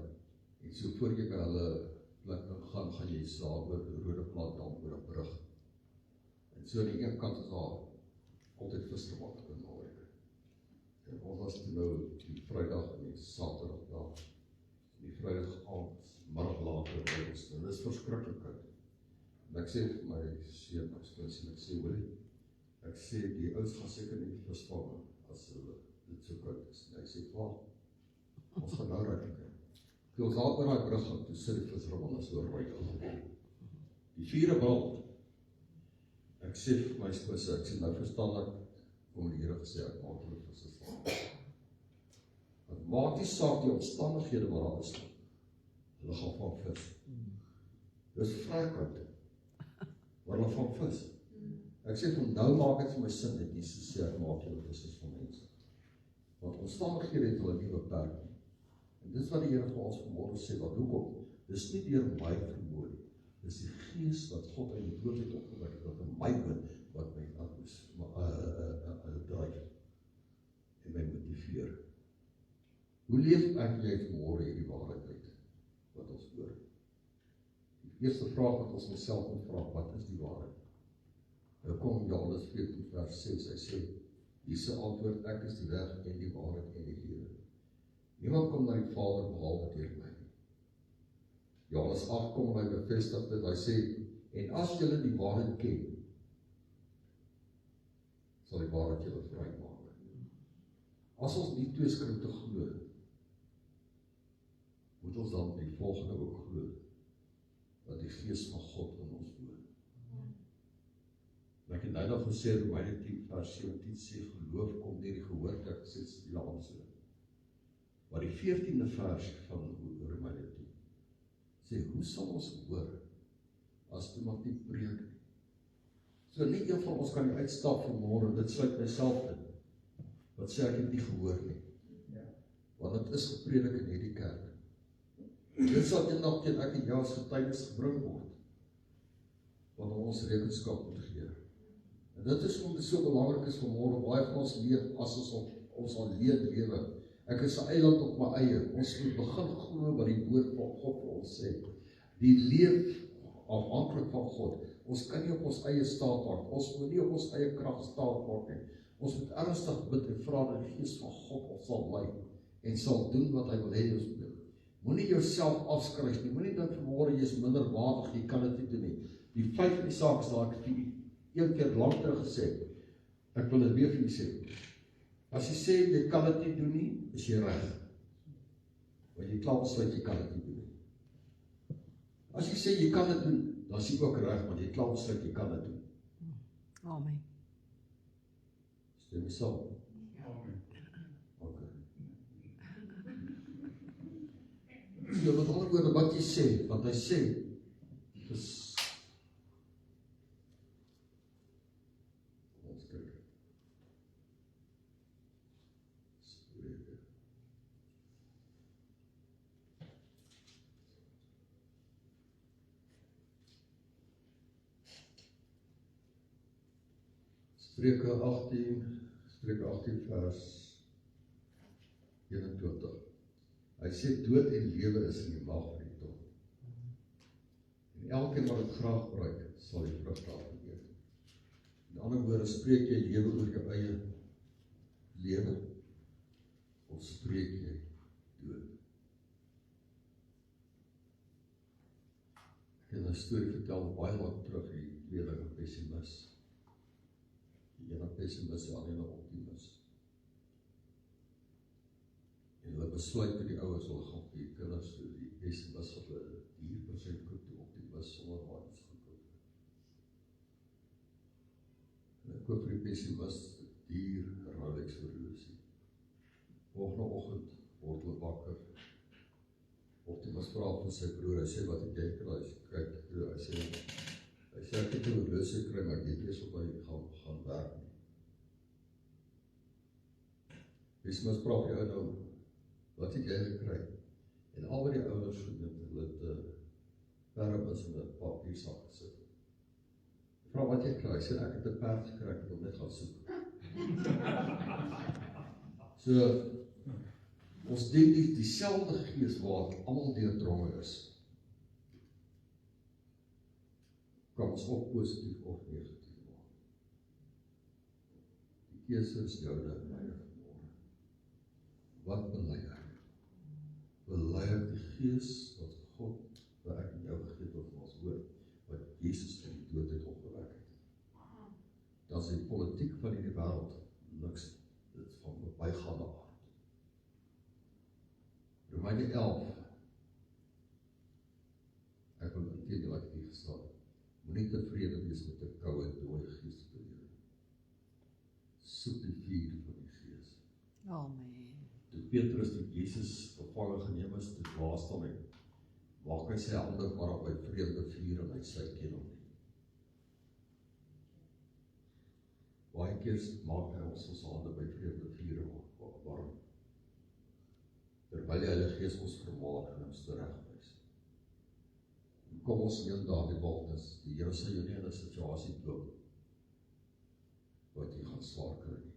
en so voor jy by hulle plek gaan jy saam oor die rode plaat dan oor 'n brug. En so aan die een kant is daar altyd visverwag in Noorweg. En ons was toe nou die Vrydag en die Saterdag daar. Die Vrydag aand, middag later by ons, en dit is verskriklik koud. En ek sê vir my seun, my skoonseun, ek sê hoorie, ek sê die ouens gaan seker nie visvang as hulle dit so koud is. En hy sê, ons gaan nou raak kyk. Toe ons daar by die brug gaan, toe sit die visserman so rooi. Die vuur brand. Ek sê vir my skoonseun, ek sê nou verstaan ek, kom die Here gesê, ek maak hulle visse vang. Het maak nie saak die omstandighede waar daar is nie. Hulle gaan vang vis. Dis vrykoud. Maar hulle vang vis. Ek sê van nou maak het vir my sin, dat Jesus sê, ek maak julle visse van mense. Want omstandighede het hulle nie beperk nie. En dis wat die Here vir ons vanmôre sê, wat hoekom? Dis nie deur my vermoë nie. Dis die Gees wat God uit die dood het opgewek, wat in my woon, wat my dryf en my motiveer. Hoe leef ek jy vanmôre hierdie waarheid uit, wat ons hoor? Die eerste vraag wat ons myself moet vra, wat is die waarheid? Nou kom Johannes 14 vers 6, hy sê, Jesus antwoord, ek is die weg en die waarheid en die lewe. Niemand kom na die Vader behalwe deur my. Johannes 8 kom hy bevestig dit, hy sê, en as julle die waarheid ken, sal die waarheid julle vry maak. As ons die 2 skrifte glo, moet ons dan die volgende ook glo, dat die Gees van God in ons woon. En ek het nou nog gesê, Romeine 10 vers 17 sê, geloof kom deur die gehoor, ek sê Jaanse. Maar die 14de vers van Romeine 10 sê, hoe sal ons hoor, as iemand nie preek nie? So nie een van ons kan die uitstap vanmôre, dit sluit myself in, wat sê ek het nie gehoor nie. Want het is gepredik in hierdie kerk. Dit sal eendag teen ek en jou as getuienis gebring word, wat ons rekenskap moet gee. En dit is omdat dit so belangrik is vanmôre, baie van ons leef as ons alleen lewe. Ek is 'n eiland op my eie. Ons moet begin glo wat die woord van God vir ons sê. Die leef afhanklik van God. Ons kan nie op ons eie staat maak. Ons moet nie op ons eie krag staat maak nie. Ons moet ernstig bid en vra dat die Gees van God ons sal lei en sal doen wat hy wil hê ons moet doen. Moenie jouself afskryf nie. Moenie dink vanmôre jy is minderwaardig, jy kan dit nie doen nie. Die feit van die saak is daar, ek het een keer lank terug gesê, ek wil dit weer vir jy sê. As jy sê jy kan dit nie doen nie, is jy reg. Want jy klaar besluit jy kan dit nie doen nie. As jy sê jy kan dit doen, dan is jy ook reg, want jy klaar besluit jy kan dit doen. Amen. Stem jy saam? Amen. Okay. So met ander woorde wat jy sê, want hy sê, Spreuke 18 vers 21. Hy sê dood en lewe is in die mag van die tong. En elkeen wat dit graag gebruik, sal die vrug daarvan eet. In ander woorde, spreek jy lewe oor jou eie lewe, of spreek jy dood? Ek het 'n storie vertel baie lank terug, die tweeling pessimis. Die ene pessimis, die ander optimis. En hulle besluit met die ouers, hulle gaan vir die kinders, die pessimis of hulle 4% koop, die optimis sonder waar iets gekoop. En ek koop vir die pessimis duur Rolex horlosie. Volgende oggend word hulle wakker. Optimus vra vir sy broer, hy sê wat ek dink, hy kyk, hy sê ek het 'n horlosie gekry, maar ek weet nie of hy gaan werk nie. Pessimis vra vir jou nou, wat het jy gekry? En al wat die ouers gedoen, hulle het permis in 'n papiersak gesit. Ek vra wat jy kry, hy sê ek het 'n perd gekry, ek wil net gaan soek. So, ons dien dieselfde gees waar almal deurdronge is. Kan ons of positief of negatief maak. Die keuse is joune en myne vanmôre. Wat bely ek? Bely ek die gees wat God, wat ek in jou gegee het vir ons woord, wat Jesus in die dood het opgewek het. Dan is die politiek van hierdie wêreld niks, dit is van verbygaande aard. Romeine 11, ek wil inteendeel ek hier gestaan, moenie tevrede wees met 'n koue, dooie geestesbelewe. Soek die vuur van die gees. Amen. Toe Petrus toe Jesus gevange geneem is, toe laaste hom, maak hy sy hande maar op by vreemde vuur en hy sê ken hom nie. Baie keer maak hy ons hande by vreemde vuur warm. Terwyl die Heilige Gees ons vermaak en ons teregwys. Kom ons neem daardie wildnis, die Here sal jou nie in 'n situasie doop, wat jy gaan swaar kry nie.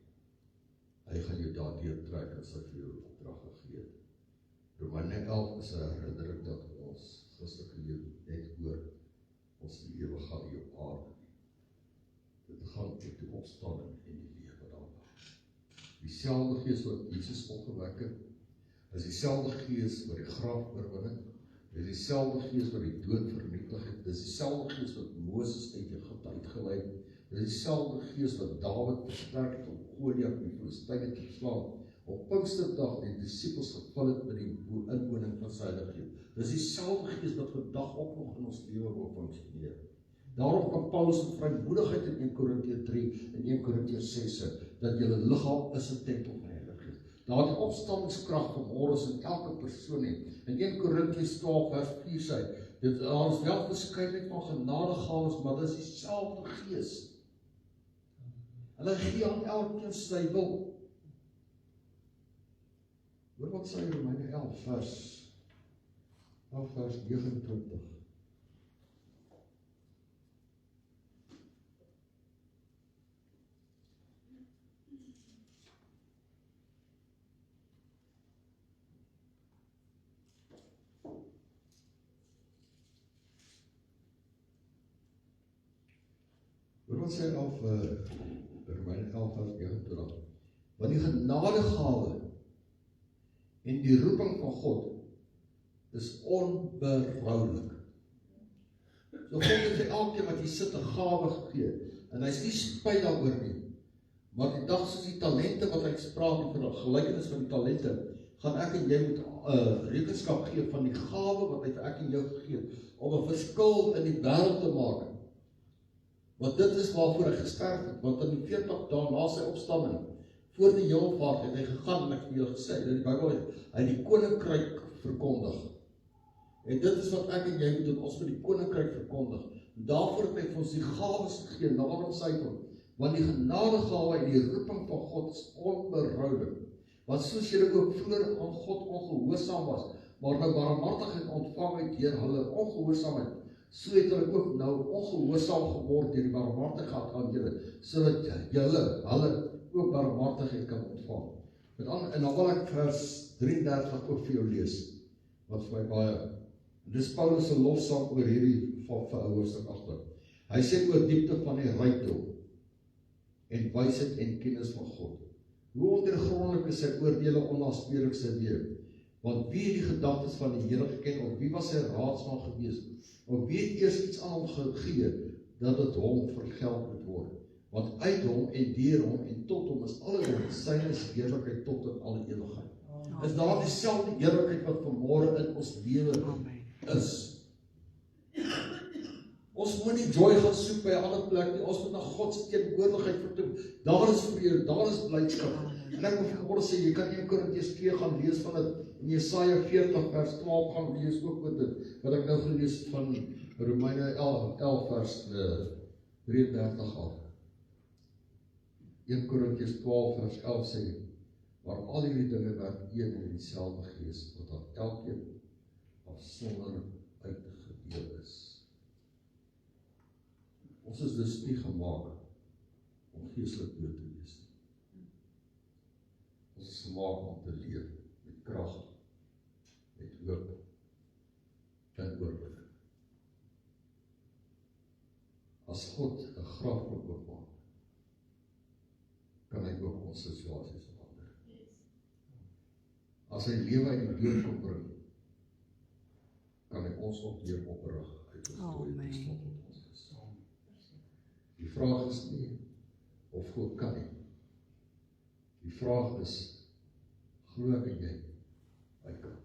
Hy gaan jou daardeur trek as hy vir jou opdrag gegee het. Romeine 11 is 'n herinnering dat ons Christelike lewe net oor ons lewe gaan hier op aarde nie. Dit gaan oor die opstanding en die lewe daarna. Dieselfde Gees wat Jesus opgewek het, is dieselfde Gees wat die graf oorwin, is dieselfde Gees wat die dood vernietig het, dis dieselfde Gees wat Moses uit Egipte uitgelei het, dis dieselfde Gees wat Dawid versterk het om Goliat in die woestyn te verslaan, op Pinksterdag die disippels gevul het met die inwoning van sy Heilige Gees. Dis dieselfde Gees wat vandag ook nog in ons lewe wil funksioneer. Daarom kan Paulus met vrymoedigheid in 1 Korintiërs 3 en 1 Korintiërs 6 sê, dat julle liggaam is 'n tempel van die Heilige Gees. Daar die opstandingskrag van môre is in elke persoon het. In 1 Korintiërs 12 vers 4 sê, daar is wel verskeidenheid van genadegawes, maar dis dieselfde Gees. Hulle gee aan elkeen sy wil. Hoor wat sê Romeine 11 vers 29. Hoor wat sê Romeine 11 vers 29. Want die genadegawe en die roeping van God is onberoulik. So God het vir elkeen wat hier sit 'n gawe gegee, en hy is nie spyt daaroor nie. Maar die dag soos die talente wat hy spraak van die gelykenis van die talente, gaan ek en jy moet rekenskap gee van die gawe wat hy vir ek en jou gegee het, om 'n verskil in die wêreld te maak. Want dit is waarvoor hy gesterf het, want in die 40 dae na sy opstanding, voor die hemelvaart het hy gegaan, en ek het julle gesê, dat die Bybel het, hy die koninkryk verkondig. En dit is wat ek en jy moet doen, ons moet die koninkryk verkondig. En daarvoor het hy vir ons die gawes gegee, nader sy van, want die genadegawe en die roeping van God is onberoulik. Want soos julle ook vroeër aan God ongehoorsaam was, maar nou barmhartigheid ontvang het deur hulle ongehoorsaamheid, so het hulle ook nou ongehoorsaam geword deur die barmhartigheid aan julle, sodat julle, hulle ook barmhartigheid kan ontvang. En dan wil ek vers 33 ook vir jou lees, wat vir my baie, dis Paulus se lofsang oor hierdie hoofstuk 8. Hy sê oor diepte van die rykdom en wysheid en kennis van God. Hoe ondergrondelik is sy oordeele onnaspeurlik sy weë. Want wie het die gedagtes van die Here geken, of wie was sy raadsman gewees? Of wie het eers iets aan hom gegee, dat dit hom vergeld moet word? Want uit hom en deur hom en tot hom is alle dinge, syne is heerlikheid tot in alle ewigheid. Is daar dieselfde heerlikheid wat vanmôre in ons lewe is? Ons moet nie joy gaan soek by 'n ander plek nie, ons moet na God se teenwoordigheid vertoon. Daar is vrede, daar is blydskap. En ek wil vanmôre sê, jy kan 1 Korintiërs 2 gaan lees van dit, en Jesaja 40 vers 12 gaan lees ook met dit, wat ek nou gelees van Romeine 11 vers 33 af. 1 Korintiërs 12 vers 11 sê, maar al hierdie dinge werk een en dieselfde gees, wat aan elkeen afsonderlik uitgedeel is. Ons is dus nie gemaak om geestelik dood te wees. Ons is gemaak om te leef met krag, met hoop en oorwinning. As God 'n graf kan oopmaak, kan hy ook ons situasies verander. As hy lewe uit die dood kom bring, kan hy ons ook weer oprig uit ons dooie toestand wat ons is. Die vraag is nie of God kan nie. Die vraag is, glo ek en jy, hy kan.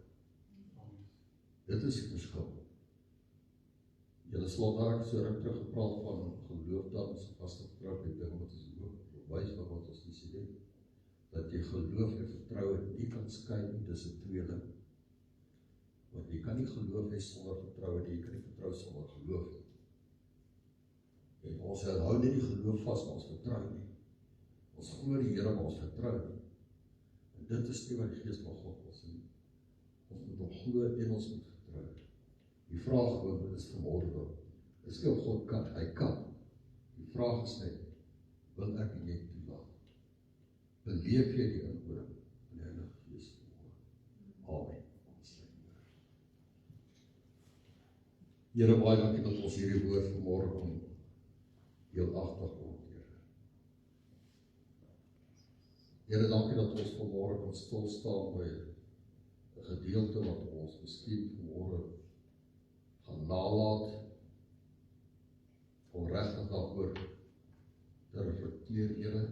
Dit is die verskil. Julle sal daar so ruk terug gepraat van geloof dat ons vaste vertrou die ding wat ons ook bewys van wat ons nie sê, dat jy geloof en vertroue nie kan skei nie, dis 'n tweeling. Want jy kan nie geloof hê sonder vertroue nie, jy kan nie vertrou sonder geloof nie. En ons hou nie die geloof vas, maar ons vertrou nie. Ons glo die Here, maar ons vertrou nie. En dit is nie wat die Gees van God wil sê. Ons moet hom glo en ons moet vertrou. Die vraag gewoon is vanmôre, is nie of God kan, hy kan. Die vraag is net, wil ek en jy toelaat? Beleef jy die inwoning van die Heilige Gees vanmôre? Amen. Here, baie dankie dat ons hierdie woord vanmôre kon deelagtig word, Here. Here, dankie dat ons vanmôre kan stilstaan by 'n gedeelte wat ons miskien vanmôre gaan nalat om regtig daaroor te reflekteer, Here,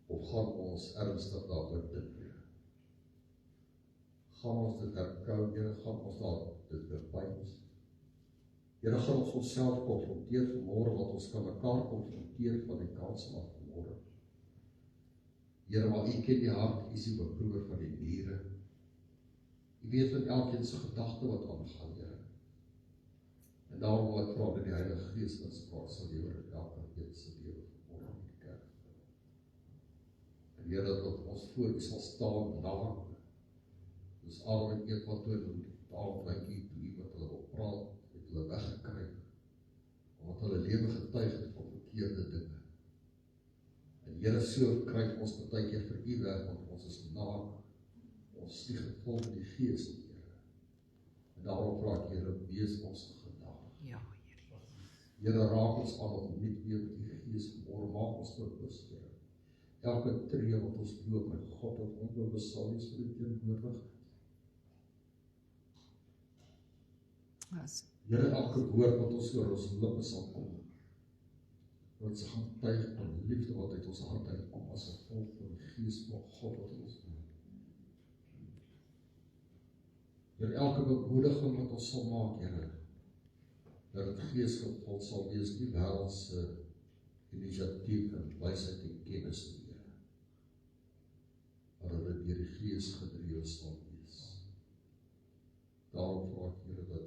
of gaan ons ernstig daaroor dink, Here? Gaan ons dit herkou, Here, gaan ons dit bepeins? Here, gaan ons onsself konfronteer vanmôre, wat ons kan mekaar konfronteer van die kans af vanmôre. Here, maar U ken die hart, U is die beproewer van die niere. U weet van elkeen se gedagte wat aangaan, Here. En daarom wil ek vra dat die Heilige Gees inspraak sal lewer in elkeen se lewe vanmôre in die kerk. En Here, dat ons voor U sal staan naak. Dis Adam en Eva toe taal by U wat hulle wil praat, hulle weggekry, omdat hulle lewe getuig het van verkeerde dinge. En Here, so kry ons baie keer vir U weg, want ons is naak, ons is nie gevul met die Gees, Here. En daarom vra ek, Here, wees ons genadig. Ja, Here. Here, raak ons aan om nie weer met die Gees vanmôre, maak ons bewus, Here. Elke tree wat ons loop, my God, dat onbewus sal wees vir die teenwoordigheid. Here, elke woord wat ons oor ons lippe sal kom, wat ons gaan tuig van liefde wat uit ons hart uitkom as 'n gevolg van die Gees van God wat ons doen. Here, elke bemoediging wat ons sal maak, Here, dat dit geesgevuld sal wees, nie wêreldse inisiatief en wysheid en kennis nie, Here, maar dat dit deur die Gees gedrewe sal wees. Daarom vra ek, Here, dat